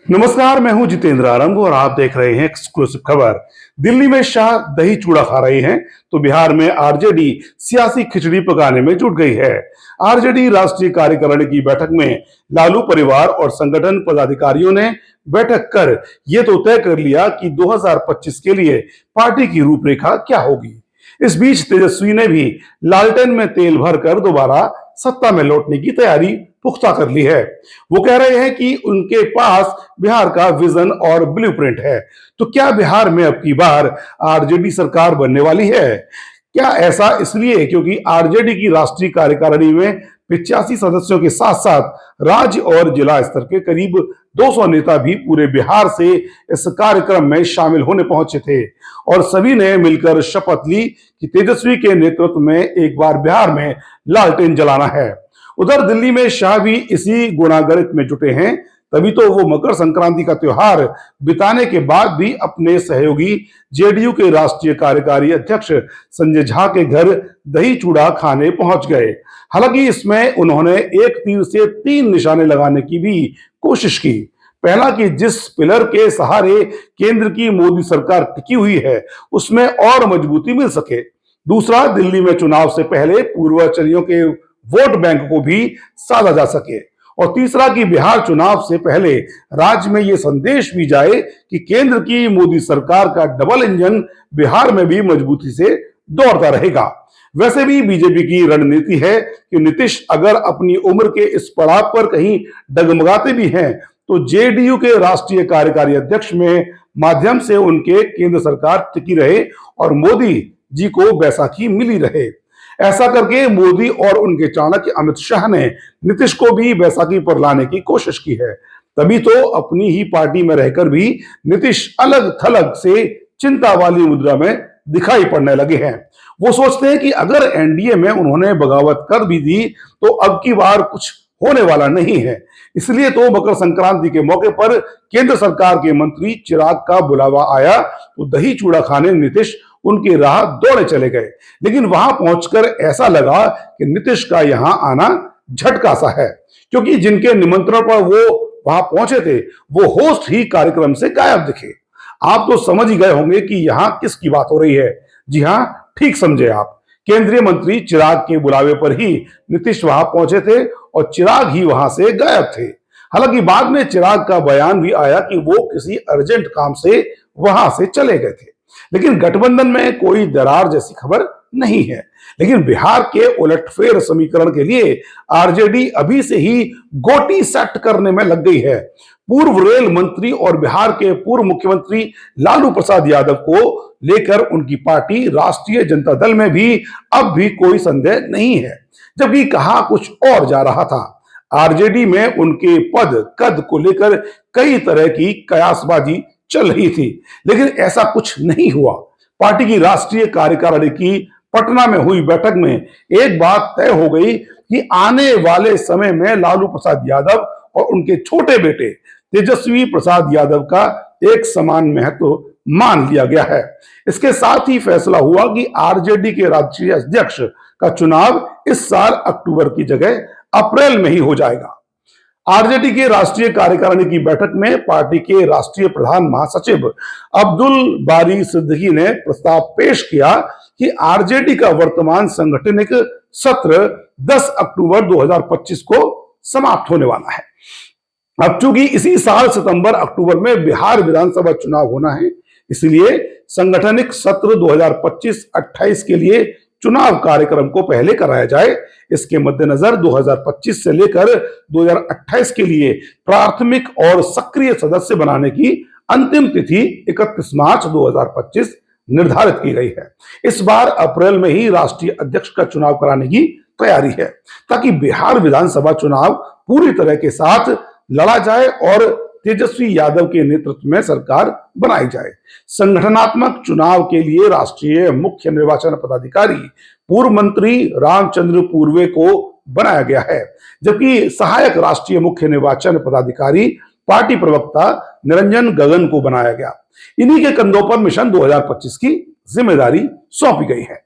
नमस्कार, मैं हूं जितेंद्र आरंग और आप देख रहे हैं एक्सक्लूसिव खबर। दिल्ली में शाह दही चूड़ा खा रहे हैं तो बिहार में आरजेडी सियासी खिचड़ी पकाने में जुट गई है। आरजेडी राष्ट्रीय कार्यकारिणी की बैठक में लालू परिवार और संगठन पदाधिकारियों ने बैठक कर ये तो तय कर लिया कि 2025 के लिए पार्टी की रूपरेखा क्या होगी। इस बीच तेजस्वी ने भी लालटेन में तेल भरकर दोबारा सत्ता में लौटने की तैयारी पुख्ता कर ली है। वो कह रहे हैं कि उनके पास बिहार का विजन और ब्लूप्रिंट है। तो क्या बिहार में अब की बार आरजेडी सरकार बनने वाली है? क्या ऐसा इसलिए क्योंकि आरजेडी की राष्ट्रीय कार्यकारिणी में 85 सदस्यों के साथ साथ राज्य और जिला स्तर के करीब 200 नेता भी पूरे बिहार से इस कार्यक्रम में शामिल होने पहुंचे थे और सभी ने मिलकर शपथ ली कि तेजस्वी के नेतृत्व में एक बार बिहार में लालटेन जलाना है। उधर दिल्ली में शाह भी इसी गुणागणित में जुटे हैं। तभी तो वो मकर संक्रांति का त्योहार बिताने के बाद भी अपने सहयोगी जेडीयू के राष्ट्रीय कार्यकारी अध्यक्ष संजय झा के घर दही चूड़ा खाने पहुंच गए। हालांकि इसमें उन्होंने एक तीर से तीन निशाने लगाने की भी कोशिश की। पहला कि जिस पिलर के सहारे केंद्र की मोदी सरकार टिकी हुई है उसमें और मजबूती मिल सके। दूसरा, दिल्ली में चुनाव से पहले पूर्वाचलियों के वोट बैंक को भी साधा जा सके। और तीसरा कि बिहार चुनाव से पहले राज्य में यह संदेश भी जाए कि केंद्र की मोदी सरकार का डबल इंजन बिहार में भी मजबूती से दौड़ता रहेगा। वैसे भी बीजेपी की रणनीति है कि नीतीश अगर अपनी उम्र के इस पड़ाव पर कहीं डगमगाते भी हैं तो जेडीयू के राष्ट्रीय कार्यकारी अध्यक्ष में माध्यम से उनके केंद्र सरकार टिकी रहे और मोदी जी को बैसाखी मिली रहे। ऐसा करके मोदी और उनके चाणक्य अमित शाह ने नीतीश को भी बैसाखी पर लाने की कोशिश की है। तभी तो अपनी ही पार्टी में रहकर भी नीतीश अलग थलग से चिंता वाली मुद्रा में दिखाई पड़ने लगे हैं। वो सोचते हैं कि अगर एनडीए में उन्होंने बगावत कर भी दी तो अब की बार कुछ होने वाला नहीं है। इसलिए तो मकर संक्रांति के मौके पर केंद्र सरकार के मंत्री चिराग का बुलावा आया तो दही चूड़ा खाने नीतीश उनकी राह दौड़े चले गए। लेकिन वहां पहुंचकर ऐसा लगा कि नीतीश का यहां आना झटका सा है, क्योंकि जिनके निमंत्रण पर वो वहां पहुंचे थे वो होस्ट ही कार्यक्रम से गायब दिखे। आप तो समझ ही गए होंगे कि यहां किसकी बात हो रही है। जी हां, ठीक समझे आप। केंद्रीय मंत्री चिराग के बुलावे पर ही नीतीश वहां पहुंचे थे और चिराग ही वहां से गायब थे। हालांकि बाद में चिराग का बयान भी आया कि वो किसी अर्जेंट काम से वहां से चले गए थे। लेकिन गठबंधन में कोई दरार जैसी खबर नहीं है। लेकिन बिहार के उलटफेर समीकरण के लिए आरजेडी अभी से ही गोटी सेट करने में लग गई है। पूर्व रेल मंत्री और बिहार के पूर्व मुख्यमंत्री लालू प्रसाद यादव को लेकर उनकी पार्टी राष्ट्रीय जनता दल में भी अब भी कोई संदेह नहीं है, जबकि कहा कुछ और जा रहा था। आरजेडी में उनके पद कद को लेकर कई तरह की कयासबाजी चल रही थी, लेकिन ऐसा कुछ नहीं हुआ। पार्टी की राष्ट्रीय कार्यकारिणी की पटना में हुई बैठक में एक बात तय हो गई कि आने वाले समय में लालू प्रसाद यादव और उनके छोटे बेटे तेजस्वी प्रसाद यादव का एक समान महत्व मान लिया गया है। इसके साथ ही फैसला हुआ कि आरजेडी के राष्ट्रीय अध्यक्ष का चुनाव इस साल अक्टूबर की जगह अप्रैल में ही हो जाएगा। आरजेडी के राष्ट्रीय कार्यकारिणी की बैठक में पार्टी के राष्ट्रीय प्रधान महासचिव अब्दुल बारी सिद्दीकी ने प्रस्ताव पेश किया कि आरजेडी का वर्तमान सांगठनिक सत्र 10 अक्टूबर 2025 को समाप्त होने वाला है। अब चूंकि इसी साल सितंबर अक्टूबर में बिहार विधानसभा चुनाव होना है, इसलिए सांगठनिक सत्र 2025-28 के लिए चुनाव कार्यक्रम को पहले कराया जाए। इसके मद्देनजर 2025 से लेकर 2028 के लिए प्राथमिक और सक्रिय सदस्य बनाने की अंतिम तिथि 31 मार्च 2025 निर्धारित की गई है। इस बार अप्रैल में ही राष्ट्रीय अध्यक्ष का चुनाव कराने की तैयारी है, ताकि बिहार विधानसभा चुनाव पूरी तरह के साथ लड़ा जाए और तेजस्वी यादव के नेतृत्व में सरकार बनाई जाए। संगठनात्मक चुनाव के लिए राष्ट्रीय मुख्य निर्वाचन पदाधिकारी पूर्व मंत्री रामचंद्र पूर्वे को बनाया गया है, जबकि सहायक राष्ट्रीय मुख्य निर्वाचन पदाधिकारी पार्टी प्रवक्ता निरंजन गगन को बनाया गया। इन्हीं के कंधों पर मिशन 2025 की जिम्मेदारी सौंपी गई है।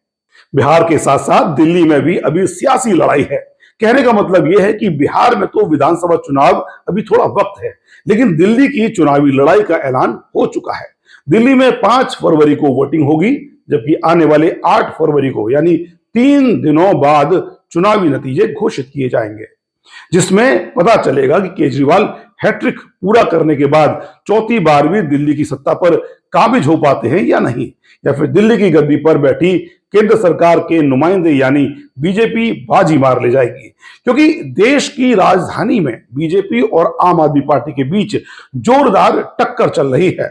बिहार के साथ साथ दिल्ली में भी अभी सियासी लड़ाई है। कहने का मतलब यह है कि बिहार में तो विधानसभा चुनाव अभी थोड़ा वक्त है, लेकिन दिल्ली की चुनावी लड़ाई का ऐलान हो चुका है। दिल्ली में 5 फरवरी को वोटिंग होगी, जबकि आने वाले 8 फरवरी को यानी 3 दिनों बाद चुनावी नतीजे घोषित किए जाएंगे, जिसमें पता चलेगा कि केजरीवाल हैट्रिक पूरा करने के बाद चौथी बार भी दिल्ली की सत्ता पर काबिज हो पाते हैं या नहीं, या फिर दिल्ली की गद्दी पर बैठी केंद्र सरकार के नुमाइंदे यानी बीजेपी बाजी मार ले जाएगी। क्योंकि देश की राजधानी में बीजेपी और आम आदमी पार्टी के बीच जोरदार टक्कर चल रही है।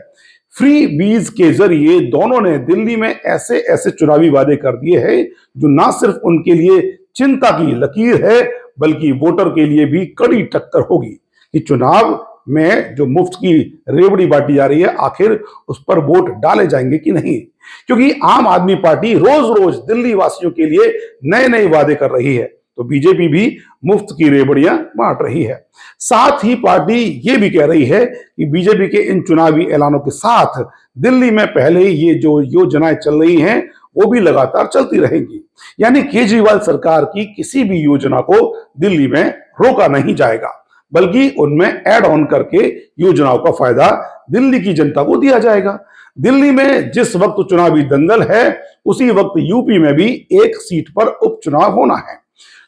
फ्री बीज के जरिए दोनों ने दिल्ली में ऐसे ऐसे चुनावी वादे कर दिए हैं जो ना सिर्फ उनके लिए चिंता की लकीर है, बल्कि वोटर के लिए भी कड़ी टक्कर होगी कि चुनाव में जो मुफ्त की रेवड़ी बांटी जा रही है, आखिर उस पर वोट डाले जाएंगे कि नहीं। क्योंकि आम आदमी पार्टी रोज रोज दिल्ली वासियों के लिए नए नए वादे कर रही है, तो बीजेपी भी मुफ्त की रेवड़ियां बांट रही है। साथ ही पार्टी ये भी कह रही है कि बीजेपी के इन चुनावी ऐलानों के साथ दिल्ली में पहले ही ये जो योजनाएं चल रही हैं वो भी लगातार चलती रहेंगी। यानी केजरीवाल सरकार की किसी भी योजना को दिल्ली में रोका नहीं जाएगा, बल्कि उनमें ऐड ऑन करके योजनाओं का फायदा दिल्ली की जनता को दिया जाएगा। दिल्ली में जिस वक्त चुनावी दंगल है, उसी वक्त यूपी में भी एक सीट पर उपचुनाव होना है,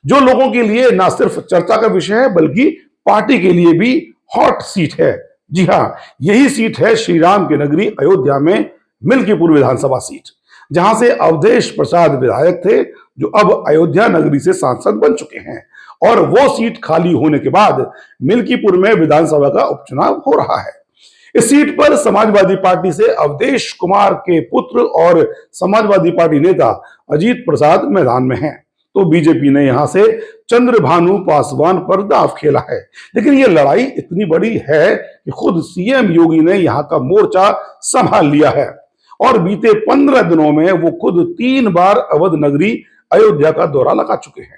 जो लोगों के लिए ना सिर्फ चर्चा का विषय है, बल्कि पार्टी के लिए भी हॉट सीट है। जी हाँ, यही सीट है श्री राम की नगरी अयोध्या में मिल्कीपुर विधानसभा सीट, जहां से अवधेश प्रसाद विधायक थे, जो अब अयोध्या नगरी से सांसद बन चुके हैं। और वो सीट खाली होने के बाद मिल्कीपुर में विधानसभा का उपचुनाव हो रहा है। इस सीट पर समाजवादी पार्टी से अवधेश कुमार के पुत्र और समाजवादी पार्टी नेता अजीत प्रसाद मैदान में हैं। तो बीजेपी ने यहां से चंद्रभानु पासवान पर दांव खेला है। लेकिन यह लड़ाई इतनी बड़ी है कि खुद सीएम योगी ने यहां का मोर्चा संभाल लिया है और बीते 15 दिनों में वो खुद 3 बार अवध नगरी अयोध्या का दौरा लगा चुके हैं।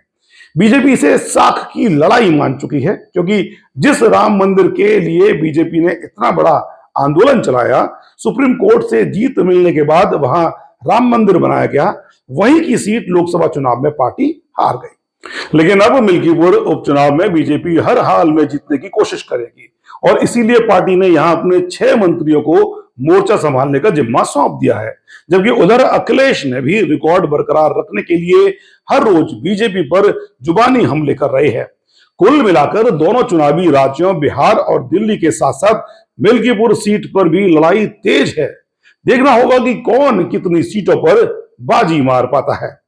बीजेपी से साख की लड़ाई मान चुकी है, क्योंकि जिस राम मंदिर के लिए बीजेपी ने इतना बड़ा आंदोलन चलाया, सुप्रीम कोर्ट से जीत मिलने के बाद वहां राम मंदिर बनाया गया, वहीं की सीट लोकसभा चुनाव में पार्टी हार गई। लेकिन अब मिल्कीपुर उपचुनाव में बीजेपी हर हाल में जीतने की कोशिश करेगी और इसीलिए पार्टी ने यहां अपने 6 मंत्रियों को मोर्चा संभालने का जिम्मा सौंप दिया है। जबकि उधर अखिलेश ने भी रिकॉर्ड बरकरार रखने के लिए हर रोज बीजेपी पर जुबानी हमले कर रहे हैं। कुल मिलाकर दोनों चुनावी राज्यों बिहार और दिल्ली के साथ साथ मिल्कीपुर सीट पर भी लड़ाई तेज है। देखना होगा कि कौन कितनी सीटों पर बाजी मार पाता है।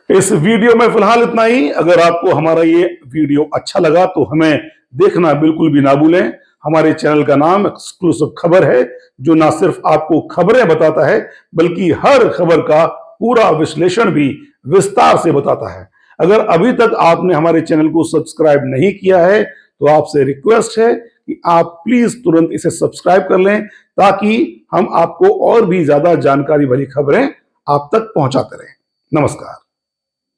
इस वीडियो में फिलहाल इतना ही। अगर आपको हमारा ये वीडियो अच्छा लगा तो हमें देखना बिल्कुल भी ना भूलें। हमारे चैनल का नाम एक्सक्लूसिव खबर है, जो ना सिर्फ आपको खबरें बताता है, बल्कि हर खबर का पूरा विश्लेषण भी विस्तार से बताता है। अगर अभी तक आपने हमारे चैनल को सब्सक्राइब नहीं किया है तो आपसे रिक्वेस्ट है कि आप प्लीज तुरंत इसे सब्सक्राइब कर लें, ताकि हम आपको और भी ज्यादा जानकारी भरी खबरें आप तक पहुंचाते रहें। नमस्कार।